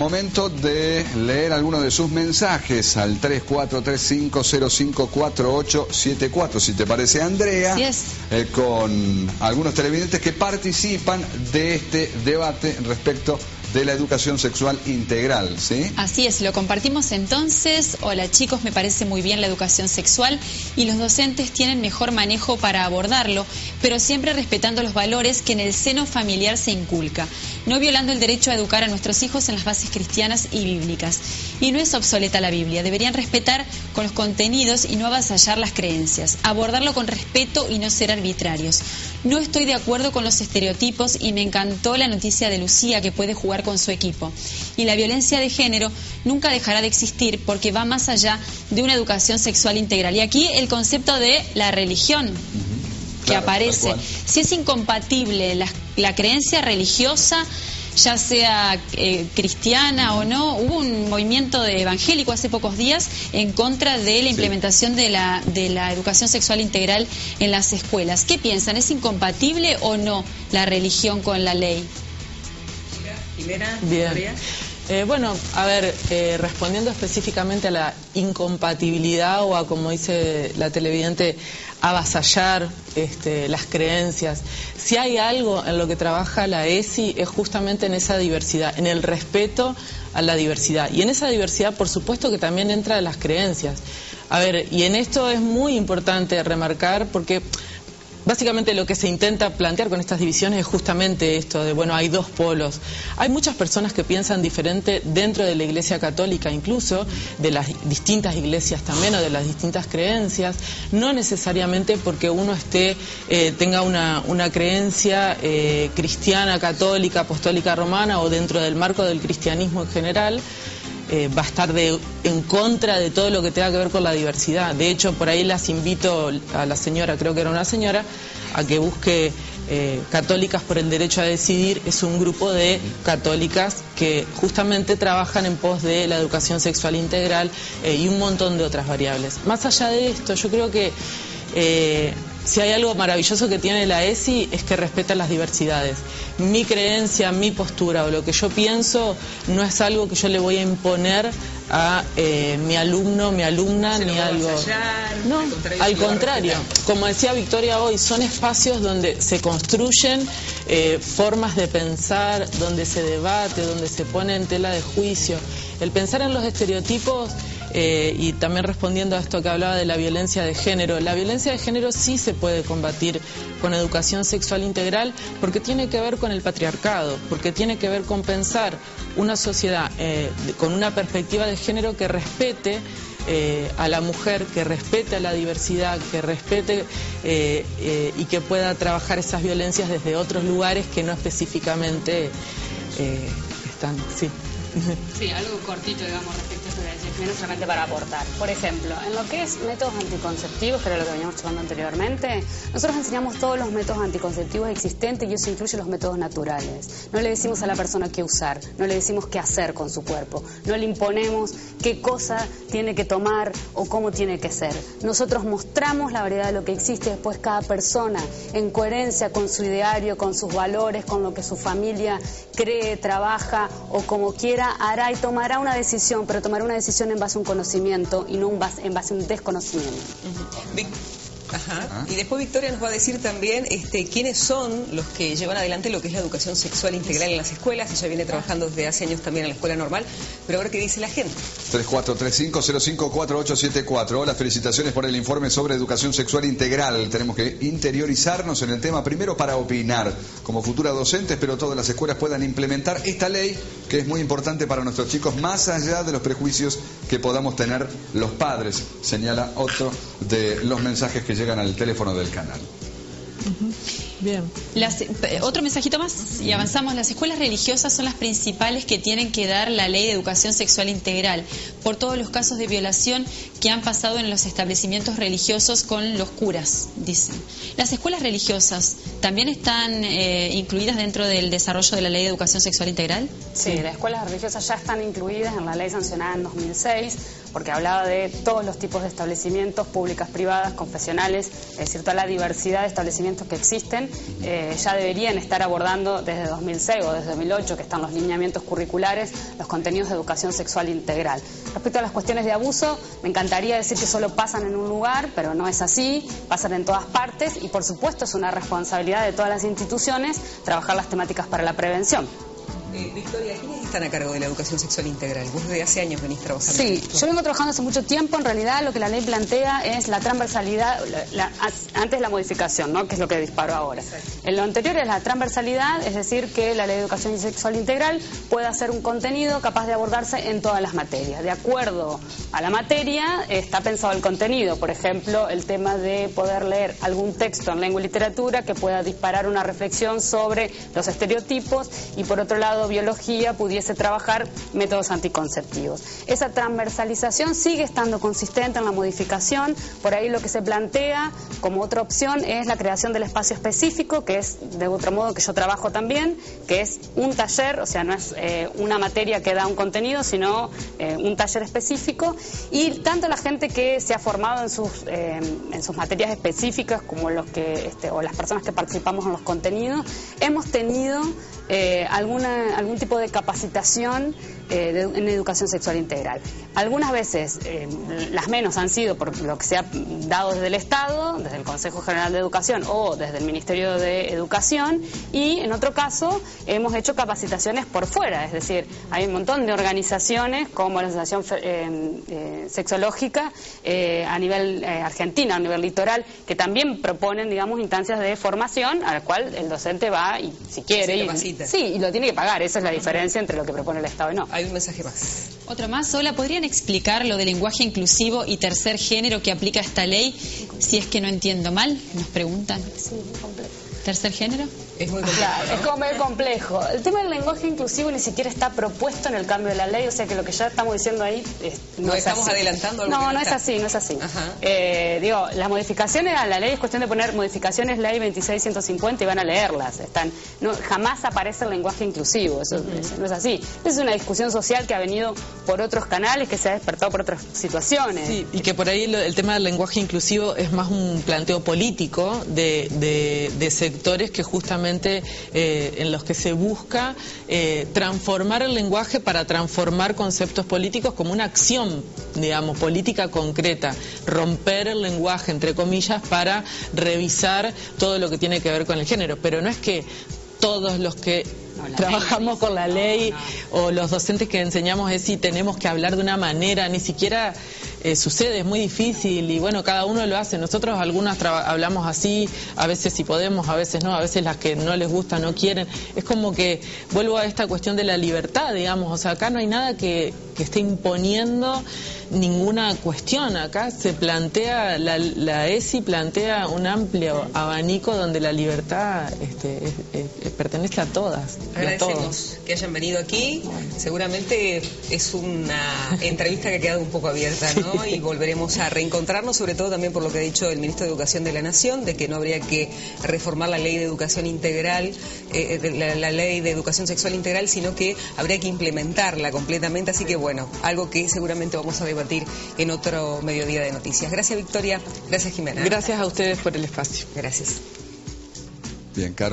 momento de leer algunos de sus mensajes al 3435054874, si te parece, Andrea, con algunos televidentes que participan de este debate respecto de la educación sexual integral, ¿sí? Así es, lo compartimos entonces. Hola chicos, me parece muy bien la educación sexual y los docentes tienen mejor manejo para abordarlo, pero siempre respetando los valores que en el seno familiar se inculca, no violando el derecho a educar a nuestros hijos en las bases cristianas y bíblicas. Y no es obsoleta la Biblia, deberían respetar con los contenidos y no avasallar las creencias, abordarlo con respeto y no ser arbitrarios. No estoy de acuerdo con los estereotipos y me encantó la noticia de Lucía, que puede jugar con su equipo. Y la violencia de género nunca dejará de existir porque va más allá de una educación sexual integral. Y aquí el concepto de la religión que aparece. Si es incompatible la creencia religiosa, ya sea cristiana o no, hubo un movimiento evangélico hace pocos días en contra de la implementación de la educación sexual integral en las escuelas. ¿Qué piensan? ¿Es incompatible o no la religión con la ley? Bien. Bueno, a ver, respondiendo específicamente a la incompatibilidad o a, como dice la televidente, avasallar las creencias, si hay algo en lo que trabaja la ESI es justamente en esa diversidad, en el respeto a la diversidad. Y en esa diversidad, por supuesto, que también entra las creencias. A ver, y en esto es muy importante remarcar porque básicamente lo que se intenta plantear con estas divisiones es justamente esto de, bueno, hay dos polos. Hay muchas personas que piensan diferente dentro de la Iglesia Católica, incluso de las distintas iglesias también, o de las distintas creencias, no necesariamente porque uno tenga una creencia cristiana, católica, apostólica, romana, o dentro del marco del cristianismo en general, va a estar en contra de todo lo que tenga que ver con la diversidad. De hecho, por ahí las invito a la señora, creo que era una señora, a que busque Católicas por el Derecho a Decidir. Es un grupo de católicas que justamente trabajan en pos de la educación sexual integral y un montón de otras variables. Más allá de esto, yo creo que si hay algo maravilloso que tiene la ESI es que respeta las diversidades. Mi creencia, mi postura o lo que yo pienso no es algo que yo le voy a imponer a mi alumno, mi alumna, ni algo. No, al contrario. Como decía Victoria hoy, son espacios donde se construyen formas de pensar, donde se debate, donde se pone en tela de juicio. El pensar en los estereotipos. Y también respondiendo a esto que hablaba de la violencia de género, la violencia de género sí se puede combatir con educación sexual integral porque tiene que ver con el patriarcado, porque tiene que ver con pensar una sociedad con una perspectiva de género que respete a la mujer, que respete a la diversidad, que respete y que pueda trabajar esas violencias desde otros lugares que no específicamente están. Sí, algo cortito, digamos, respecto a esto que decías, menos solamente para aportar. Por ejemplo, en lo que es métodos anticonceptivos, que era lo que veníamos charlando anteriormente, nosotros enseñamos todos los métodos anticonceptivos existentes y eso incluye los métodos naturales. No le decimos a la persona qué usar, no le decimos qué hacer con su cuerpo, no le imponemos qué cosa tiene que tomar o cómo tiene que ser. Nosotros mostramos la variedad de lo que existe, después cada persona, en coherencia con su ideario, con sus valores, con lo que su familia cree, trabaja o como quiera, hará y tomará una decisión, pero tomará una decisión en base a un conocimiento y no en base a un desconocimiento. Ajá. Y después Victoria nos va a decir también quiénes son los que llevan adelante lo que es la educación sexual integral en las escuelas. Ella viene trabajando desde hace años también en la escuela normal, pero ahora qué dice la gente. 3435054874. Hola, felicitaciones por el informe sobre educación sexual integral. Tenemos que interiorizarnos en el tema primero para opinar como futuras docentes, pero todas las escuelas puedan implementar esta ley que es muy importante para nuestros chicos, más allá de los prejuicios que podamos tener los padres, señala otro de los mensajes que llegan al teléfono del canal. Bien. Otro mensajito más y avanzamos. Las escuelas religiosas son las principales que tienen que dar la ley de educación sexual integral por todos los casos de violación que han pasado en los establecimientos religiosos con los curas, dicen. ¿Las escuelas religiosas también están incluidas dentro del desarrollo de la ley de educación sexual integral? Sí, las escuelas religiosas ya están incluidas en la ley sancionada en 2006, porque hablaba de todos los tipos de establecimientos, públicas, privadas, confesionales, es decir, toda la diversidad de establecimientos que existen. ya deberían estar abordando desde 2006 o desde 2008, que están los lineamientos curriculares, los contenidos de educación sexual integral. Respecto a las cuestiones de abuso, me encantaría decir que solo pasan en un lugar, pero no es así, pasan en todas partes y por supuesto es una responsabilidad de todas las instituciones trabajar las temáticas para la prevención. Victoria, ¿quiénes están a cargo de la educación sexual integral? Vos desde hace años venís trabajando. Sí, yo vengo trabajando hace mucho tiempo. En realidad lo que la ley plantea es la transversalidad, antes la modificación, ¿no? Que es lo que disparó ahora. En lo anterior es la transversalidad, es decir, que la ley de educación sexual integral pueda ser un contenido capaz de abordarse en todas las materias. De acuerdo a la materia está pensado el contenido. Por ejemplo, el tema de poder leer algún texto en lengua y literatura que pueda disparar una reflexión sobre los estereotipos y por otro lado biología pudiese trabajar métodos anticonceptivos. Esa transversalización sigue estando consistente en la modificación. Por ahí lo que se plantea como otra opción es la creación del espacio específico, que es de otro modo que yo trabajo también, que es un taller, o sea, no es una materia que da un contenido, sino un taller específico. Y tanto la gente que se ha formado en sus materias específicas como los que o las personas que participamos en los contenidos, hemos tenido algún tipo de capacitación en educación sexual integral. Algunas veces, las menos han sido por lo que se ha dado desde el Estado, desde el Consejo General de Educación o desde el Ministerio de Educación, y en otro caso hemos hecho capacitaciones por fuera, es decir, hay un montón de organizaciones como la Asociación Sexológica a nivel argentino, a nivel litoral, que también proponen, digamos, instancias de formación a la cual el docente va y si quiere y lo tiene que pagar. Esa es la diferencia entre lo que propone el Estado y no. Hay un mensaje más. Otro más. Hola, ¿podrían explicar lo de lenguaje inclusivo y tercer género que aplica esta ley? Si es que no entiendo mal, nos preguntan. Sí, muy complejo. ¿Tercer género? Es muy complejo. Claro, ¿no? Es como medio complejo. El tema del lenguaje inclusivo ni siquiera está propuesto en el cambio de la ley, o sea que lo que ya estamos diciendo ahí no estamos así. Adelantando algo. No, no es así, no es así. Digo, las modificaciones a la ley es cuestión de poner modificaciones ley 26.150 y van a leerlas. Jamás aparece el lenguaje inclusivo, eso no es así. Es una discusión social que ha venido por otros canales, que se ha despertado por otras situaciones. Sí, y que por ahí el tema del lenguaje inclusivo es más un planteo político de sectores que justamente en los que se busca transformar el lenguaje para transformar conceptos políticos como una acción, digamos, política concreta, romper el lenguaje, entre comillas, para revisar todo lo que tiene que ver con el género. Pero no es que todos los que trabajamos con la ley o los docentes que enseñamos es si tenemos que hablar de una manera, ni siquiera sucede, es muy difícil y bueno, cada uno lo hace. Nosotros algunas hablamos así, a veces si podemos, a veces no, a veces las que no les gusta no quieren. Es como que vuelvo a esta cuestión de la libertad, digamos, o sea, acá no hay nada que esté imponiendo ninguna cuestión. Acá se plantea, la ESI plantea un amplio abanico donde la libertad pertenece a todas. Agradecemos que hayan venido aquí. Seguramente es una entrevista que ha quedado un poco abierta, ¿no? Y volveremos a reencontrarnos, sobre todo también por lo que ha dicho el Ministro de Educación de la Nación, de que no habría que reformar la ley de educación integral, la ley de educación sexual integral, sino que habría que implementarla completamente. Así que bueno, algo que seguramente vamos a debatir en otro mediodía de noticias. Gracias, Victoria. Gracias, Jimena. Gracias a ustedes por el espacio. Gracias. Bien, Caro.